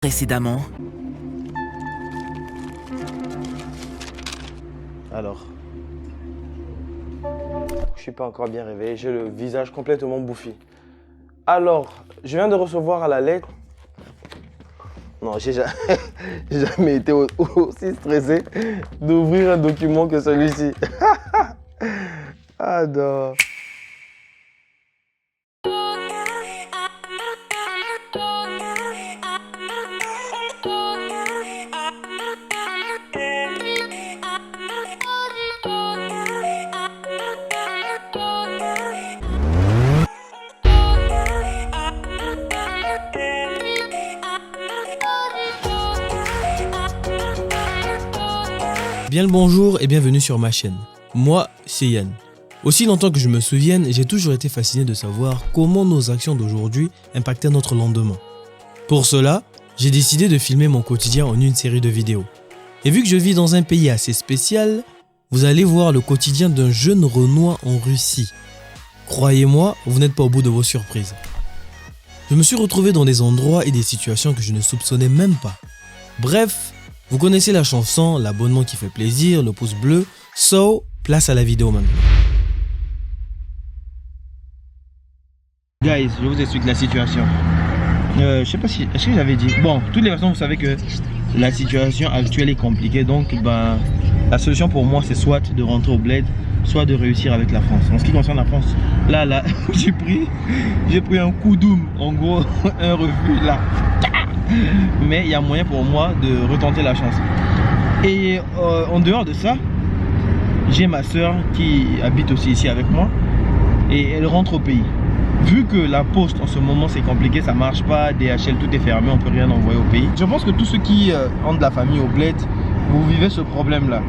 Précédemment. Alors, je suis pas encore bien réveillé, j'ai le visage complètement bouffi. Alors, je viens de recevoir à la lettre. Non, j'ai jamais été aussi stressé d'ouvrir un document que celui-ci. Ah non. Bien le bonjour et bienvenue sur ma chaîne. Moi, c'est Yann. Aussi longtemps que je me souvienne, j'ai toujours été fasciné de savoir comment nos actions d'aujourd'hui impactaient notre lendemain. Pour cela, j'ai décidé de filmer mon quotidien en une série de vidéos. Et vu que je vis dans un pays assez spécial, vous allez voir le quotidien d'un jeune Renois en Russie. Croyez-moi, vous n'êtes pas au bout de vos surprises. Je me suis retrouvé dans des endroits et des situations que je ne soupçonnais même pas. Bref, vous connaissez la chanson, l'abonnement qui fait plaisir, le pouce bleu, so, place à la vidéo maintenant. Guys, je vous explique la situation. Je sais pas si, est-ce que j'avais dit. Bon, toutes les personnes, vous savez que la situation actuelle est compliquée, donc la solution pour moi c'est soit de rentrer au bled, soit de réussir avec la France. En ce qui concerne la France, là, j'ai pris un coup d'oum, en gros, un refus là. Mais il y a moyen pour moi de retenter la chance. Et en dehors de ça, j'ai ma soeur qui habite aussi ici avec moi et elle rentre au pays. Vu que la poste en ce moment c'est compliqué, ça marche pas, DHL tout est fermé, on peut rien envoyer au pays. Je pense que tous ceux qui ont de la famille au bled, vous vivez ce problème là.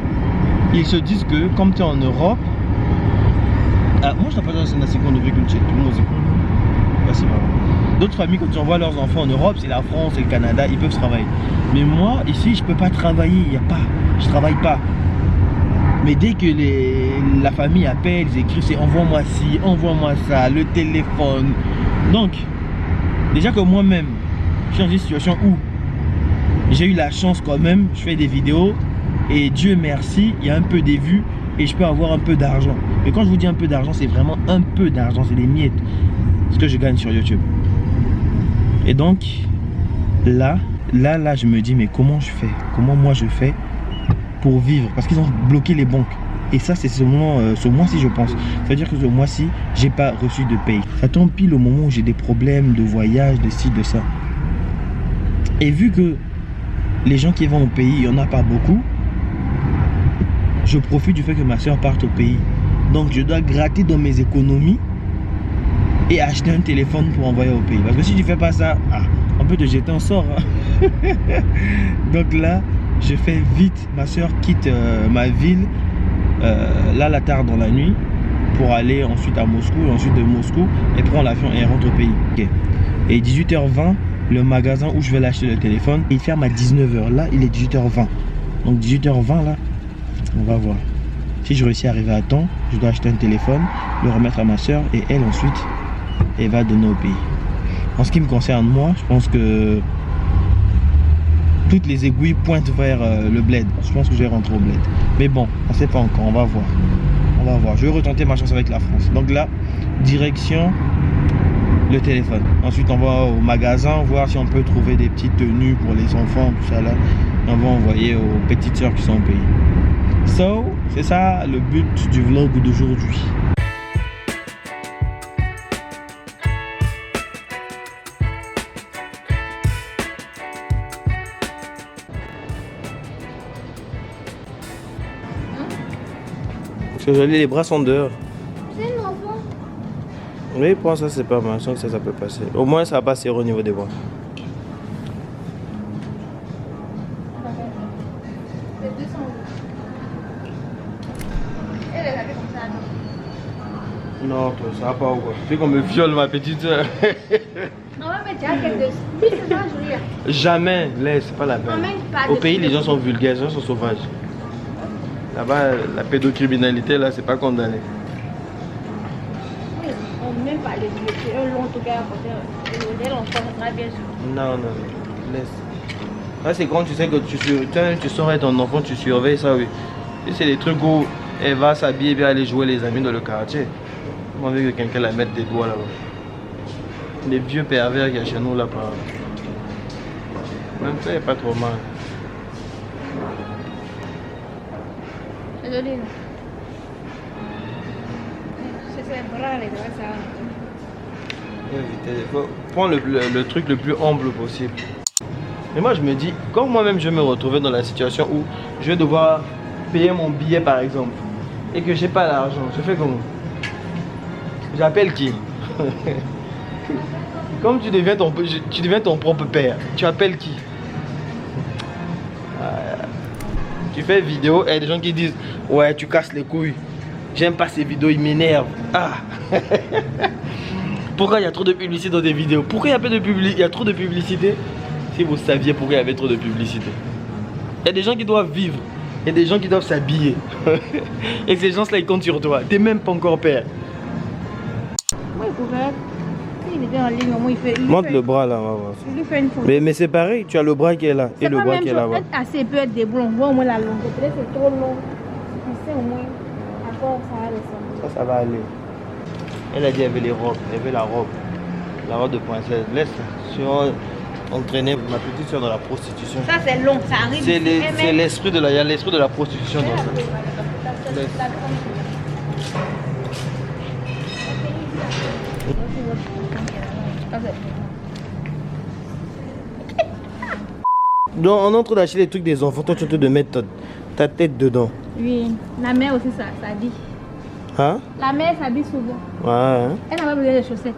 Ils se disent que comme tu es en Europe, moi je n'ai pas besoin de 50 de véhicule, tout le monde c'est pas. D'autres familles, quand ils envoient leurs enfants en Europe, c'est la France et le Canada, ils peuvent travailler. Mais moi, ici, je peux pas travailler, je travaille pas. Mais dès que la famille appelle, ils écrivent, c'est envoie-moi ci, envoie-moi ça, le téléphone. Donc, déjà que moi-même, je suis dans une situation où j'ai eu la chance quand même, je fais des vidéos et Dieu merci, il y a un peu des vues et je peux avoir un peu d'argent. Mais quand je vous dis un peu d'argent, c'est vraiment un peu d'argent, c'est des miettes. Ce que je gagne sur YouTube. Et donc, là, je me dis, mais comment je fais? Comment moi je fais pour vivre? Parce qu'ils ont bloqué les banques. Et ça, c'est ce mois-ci, je pense. C'est-à-dire que ce mois-ci, j'ai pas reçu de paye. Ça tombe pile au moment où j'ai des problèmes de voyage, de ci, de ça. Et vu que les gens qui vont au pays, il n'y en a pas beaucoup, je profite du fait que ma soeur parte au pays. Donc, je dois gratter dans mes économies et acheter un téléphone pour envoyer au pays. Parce que si tu fais pas ça, on peut te jeter en sort. Hein. Donc là, je fais vite. Ma soeur quitte ma ville, la tard dans la nuit, pour aller ensuite à Moscou. Et ensuite de Moscou, elle prend l'avion et elle rentre au pays. Okay. Et 18h20, le magasin où je vais l'acheter le téléphone, il ferme à 19h. Là, il est 18h20. Donc 18h20, là, on va voir. Si je réussis à arriver à temps, je dois acheter un téléphone, le remettre à ma soeur et elle ensuite, et va donner au pays. En ce qui me concerne moi, je pense que toutes les aiguilles pointent vers le bled. Je pense que je vais rentrer au bled. Mais bon, on ne sait pas encore, on va voir. On va voir. Je vais retenter ma chance avec la France. Donc là, direction le téléphone. Ensuite, on va au magasin voir si on peut trouver des petites tenues pour les enfants, tout ça là. Et on va envoyer aux petites soeurs qui sont au pays. So, c'est ça le but du vlog d'aujourd'hui. Parce que les bras sont dehors. C'est un enfant. Oui, pour ça c'est pas mal, je sens que ça peut passer. Au moins ça va passer au niveau des bras. C'est 200 euros. Elle est habillée comme ça, non? Non, toi, ça va pas ou quoi? Tu sais qu'on me viole ma petite soeur. Non, mais tu as quelque chose. Si c'est ça, je veux dire. Jamais, laisse, c'est pas la peine. Au pays, les gens sont vulgaires, les gens sont sauvages. Là-bas, la pédocriminalité, là, c'est pas condamné. On ne même pas les yeux. C'est un long tout cas à côté. Elle en sort très bien sûr. Non, laisse. Là, c'est quand tu sais que tu sors avec ton enfant, tu surveilles ça, oui. Et c'est des trucs où elle va s'habiller et bien aller jouer les amis dans le quartier. On a vu que quelqu'un la mette des doigts là-bas. Les vieux pervers qu'il y a chez nous là-bas. Même ça, il n'est pas trop mal. C'est joli. C'est bras, les doigts, ça. Faut prendre le truc le plus humble possible. Mais moi je me dis, quand moi-même je me retrouvais dans la situation où je vais devoir payer mon billet par exemple et que j'ai pas l'argent, je fais comment? J'appelle qui? Comme tu deviens ton propre père, tu appelles qui? Tu fais vidéo et il y a des gens qui disent ouais tu casses les couilles, j'aime pas ces vidéos, ils m'énervent. Ah. Pourquoi il y a trop de publicité dans des vidéos? Pourquoi il y a trop de publicité? Si vous saviez pourquoi il y avait trop de publicité. Il y a des gens qui doivent vivre. Il y a des gens qui doivent s'habiller. Et ces gens-là, ils comptent sur toi. T'es même pas encore père. Moi, il pouvait. Il était en ligne, au moins il fait. Montre le bras là, on va voir. Il lui fait une photo. Mais c'est pareil, tu as le bras qui est là et le bras qui est là-bas. Assez peut être debout, on voit au moins la longueur. Peut-être c'est trop long. On sait au moins à quoi ça va descendre. Ça va aller. Elle a dit elle veut les robes, elle veut la robe. La robe de princesse. Laisse. Si on entraîner ma petite soeur dans la prostitution. Ça c'est long, ça arrive. C'est l'esprit de la, il y a l'esprit de la prostitution dans ça. Donc on est en train d'acheter les trucs des enfants, toi tu es en train de mettre ta tête dedans. Oui, la mère aussi ça dit. Hein? La mère s'habille souvent. Ouais. Hein? Elle n'a pas besoin de chaussettes.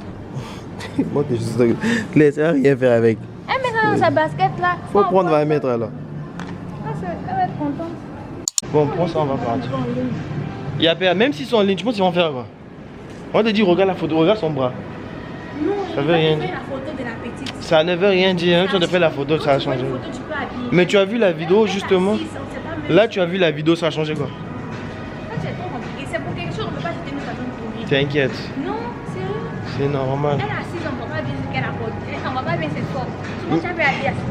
Moi tes chaussettes, laisse, elle va rien faire avec. Elle met ça dans sa basket là. Faut prendre, va mettre alors. Elle va être contente. Bon, prends ça, on va partir. Il y a peur, même s'ils sont en ligne, tu penses qu'ils vont faire quoi? On te dit regarde la photo, regarde son bras. Non, ça veut rien dire. La photo de la petite. Ça ne veut rien dire, même si on te fait la photo, ça a changé. Mais tu as vu la vidéo justement? Là tu as vu la vidéo, ça a changé quoi? C'est pour quelque chose, on ne peut pas jeter une façon pour rien. T'inquiète. Non, sérieux. C'est normal. Elle a 6 ans, on ne va pas bien ce qu'elle a porté. On ne va pas bien ses formes.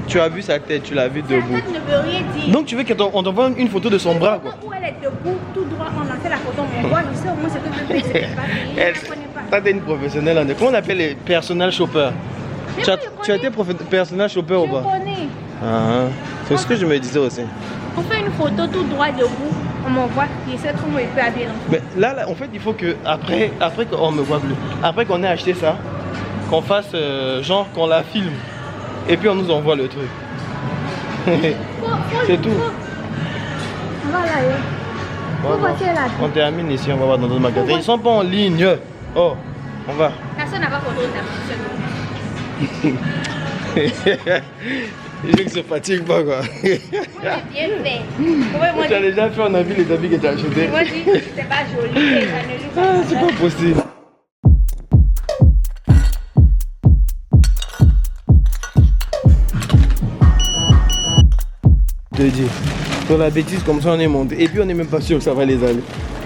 Tu as vu sa tête, tu l'as vu debout. Sa tête ne veut rien dire. Donc tu veux qu'on t'envoie une photo de son bras quoi? Où elle est debout, tout droit, on a fait la photo, on voit, je sais au moins ce que je fais, c'est pas. Elle ne connaît pas. Ça t'es une professionnelle. Comment on appelle les personal shoppers? Tu as été personal shopper ou pas? Je connais. Ah, c'est ce que je me disais aussi. On fait une photo tout droit debout, on m'envoie, je sais comment il peut habiller l'enfant. Mais là, en fait, il faut que après qu'on me voit plus, après qu'on ait acheté ça, qu'on fasse genre qu'on la filme et puis on nous envoie le truc. C'est tout. On va là, on termine ici, on va voir dans d'autres magasins. Ils sont pas en ligne. Oh, on va. Personne n'a pas photo de ta petite. Les gens qui se fatiguent pas quoi. Bien fait. Tu as déjà fait, on a vu les habits que tu as achetés. Moi je dis, c'est pas joli, ça ne joue pas. C'est pas possible. Je te dis, sur la bêtise comme ça on est monté. Et puis on n'est même pas sûr que ça va les aller.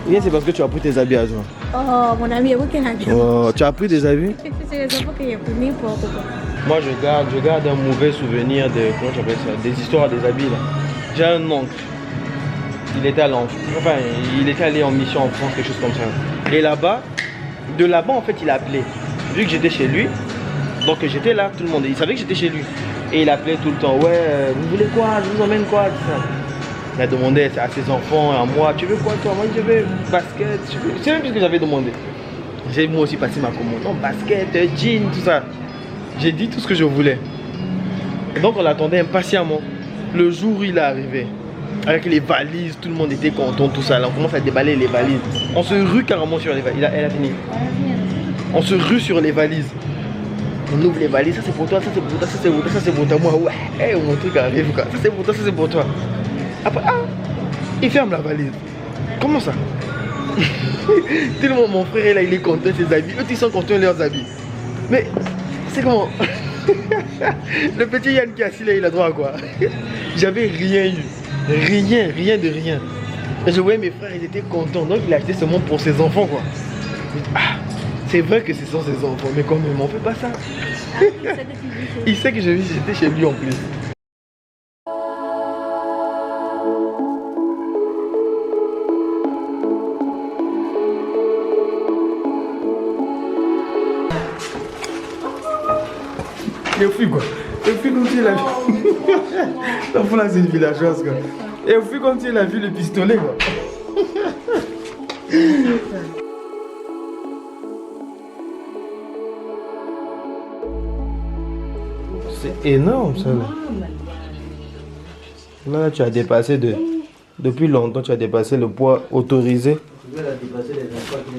Rien, c'est parce que tu as pris tes habits à toi. Oh mon ami, aucun habit. Oh, tu as pris des habits? C'est les enfants que j'ai pris n'importe quoi. Moi je garde un mauvais souvenir de, comment tu appelles ça, des histoires des habits là. J'ai un oncle, il était allé en mission en France, quelque chose comme ça. Et là-bas, de là-bas en fait il a appelé. Vu que j'étais chez lui, donc j'étais là, tout le monde, il savait que j'étais chez lui. Et il appelait tout le temps, ouais, vous voulez quoi, je vous emmène quoi, tout ça. Il a demandé à ses enfants, à moi, tu veux quoi toi? Moi je veux basket, c'est même plus ce que j'avais demandé. J'ai moi aussi passé ma commande, non, basket, jean, tout ça. J'ai dit tout ce que je voulais. Et donc on l'attendait impatiemment. Le jour où il est arrivé, avec les valises, tout le monde était content, tout ça. Là, on commence à déballer les valises. On se rue carrément sur les valises. Elle a fini. On se rue sur les valises. On ouvre les valises, ça c'est pour toi, ça c'est pour toi, ça c'est pour toi, ça c'est pour toi. Moi, ouais, hey, mon truc arrive quoi. Ça c'est pour toi, ça c'est pour toi. Après, il ferme la valise. Comment ça? Tellement mon frère là, il est content de ses habits. Eux, ils sont contents de leurs habits. Mais c'est comment? Le petit Yann qui est assis là, il a droit à quoi? J'avais rien eu. Rien de rien. Et je voyais mes frères, ils étaient contents. Donc il a acheté seulement pour ses enfants quoi. Ah, c'est vrai que ce sont ses enfants, mais quand même, on fait pas ça. Il sait que j'étais chez lui en plus. Et fuis quoi. Et fuis comme tu l'as vu. L'enfant là c'est une villageoise quoi. Et fuis comme tu l'as vu le pistolet quoi. C'est énorme ça là. Là tu as dépassé depuis longtemps tu as dépassé le poids autorisé.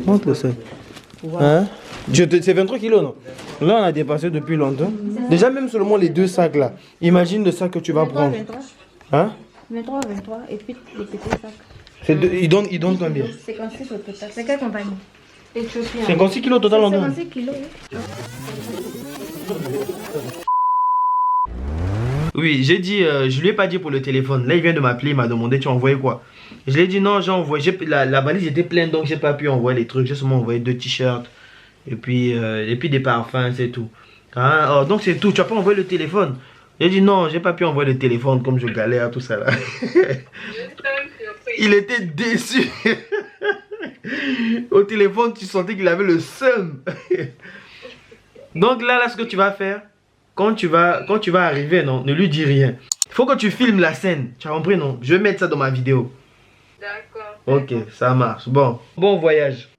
Montre ça. Hein? C'est 23 kilos non? Là on a dépassé depuis longtemps. Déjà même seulement les 2 sacs là. Imagine le sac que tu vas 23, prendre. 23. Hein? 23, et puis les petits sacs. Il donne combien? 56 au total. C'est quelle compagnie? 56 kilos total en 56 kilos, oui. Oui, j'ai dit, je lui ai pas dit pour le téléphone. Là, il vient de m'appeler, il m'a demandé, tu as envoyé quoi? Je lui ai dit non, j'ai envoyé, la valise était pleine, donc j'ai pas pu envoyer les trucs. J'ai seulement envoyé 2 t-shirts et puis des parfums, c'est tout. Hein? Oh, donc c'est tout, tu as pas envoyé le téléphone? J'ai dit non, j'ai pas pu envoyer le téléphone comme je galère, tout ça là. Il était déçu. Au téléphone, tu sentais qu'il avait le seum. Donc là, ce que tu vas faire, quand tu vas arriver, non, ne lui dis rien. Il faut que tu filmes la scène. Tu as compris, non? Je vais mettre ça dans ma vidéo. D'accord. Ok, ça marche. Bon voyage.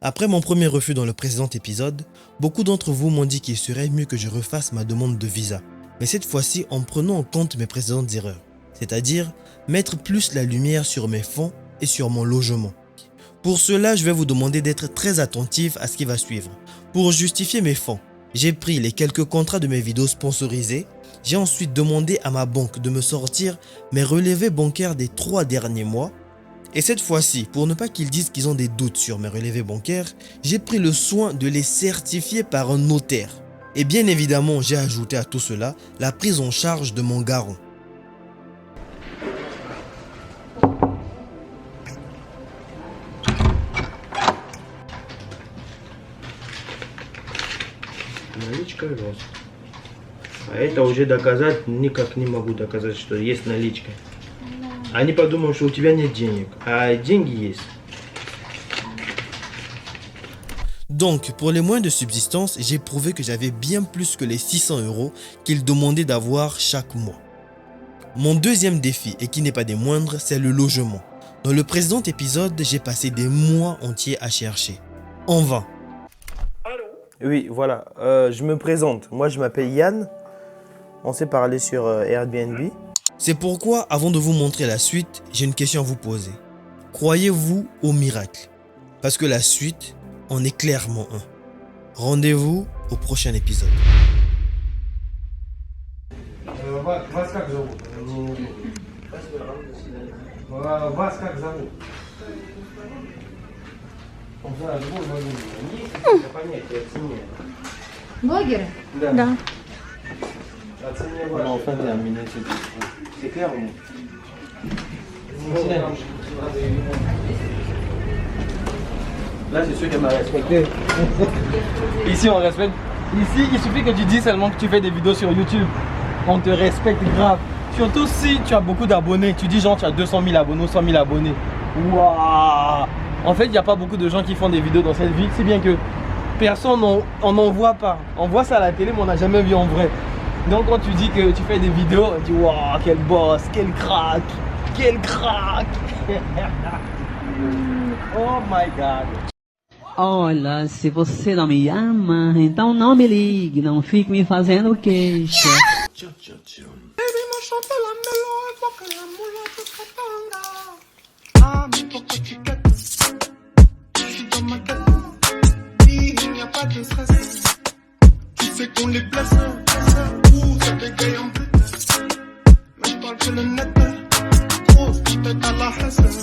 Après mon premier refus dans le précédent épisode, beaucoup d'entre vous m'ont dit qu'il serait mieux que je refasse ma demande de visa. Mais cette fois-ci en prenant en compte mes précédentes erreurs. C'est-à-dire mettre plus la lumière sur mes fonds et sur mon logement. Pour cela, je vais vous demander d'être très attentif à ce qui va suivre. Pour justifier mes fonds, j'ai pris les quelques contrats de mes vidéos sponsorisées. J'ai ensuite demandé à ma banque de me sortir mes relevés bancaires des 3 derniers mois. Et cette fois-ci, pour ne pas qu'ils disent qu'ils ont des doutes sur mes relevés bancaires, j'ai pris le soin de les certifier par un notaire. Et bien évidemment, j'ai ajouté à tout cela la prise en charge de mon garant. Наличка рост. А это уже доказать никак не могу доказать, что есть наличка. Они подумают, что у тебя нет денег, а деньги есть. Donc, pour les moyens de subsistance, j'ai prouvé que j'avais bien plus que les 600 € qu'ils demandaient d'avoir chaque mois. Mon deuxième défi, et qui n'est pas des moindres, c'est le logement. Dans le précédent épisode, j'ai passé des mois entiers à chercher. En vain. Oui, voilà. Je me présente. Moi, je m'appelle Yann. On s'est parlé sur Airbnb. C'est pourquoi, avant de vous montrer la suite, j'ai une question à vous poser. Croyez-vous au miracle? Parce que la suite en est clairement un. Rendez-vous au prochain épisode. Вас как зовут? Вас как зовут? Блогеры? Да. Да. On a enfin terminé. C'est clair ou non? Là, c'est sûr qu'elle m'a respecté. Ici, on respecte. Ici, il suffit que tu dis seulement que tu fais des vidéos sur YouTube. On te respecte grave. Surtout si tu as beaucoup d'abonnés. Tu dis genre tu as 200 000 abonnés ou 100 000 abonnés. Waouh! En fait, il n'y a pas beaucoup de gens qui font des vidéos dans cette vie. C'est bien que personne n'en voit pas. On voit ça à la télé, mais on n'a jamais vu en vrai. Donc quand tu dis que tu fais des vidéos, on dit waouh, quel boss, quel crack, quel crack. Oh my god. Olha, se você não me ama, então não me ligue, não fique me fazendo queixa. Baby, me chante la mélodie, pour que la moula te s'attende. Ah, mais pourquoi tu quêtes? Je suis dans ma quête. Il n'y a pas de stress. Tu sais qu'on les blesse. Ouh, ça bégaye en plus. Mais je parle que le net. Grosse tête à la hesse.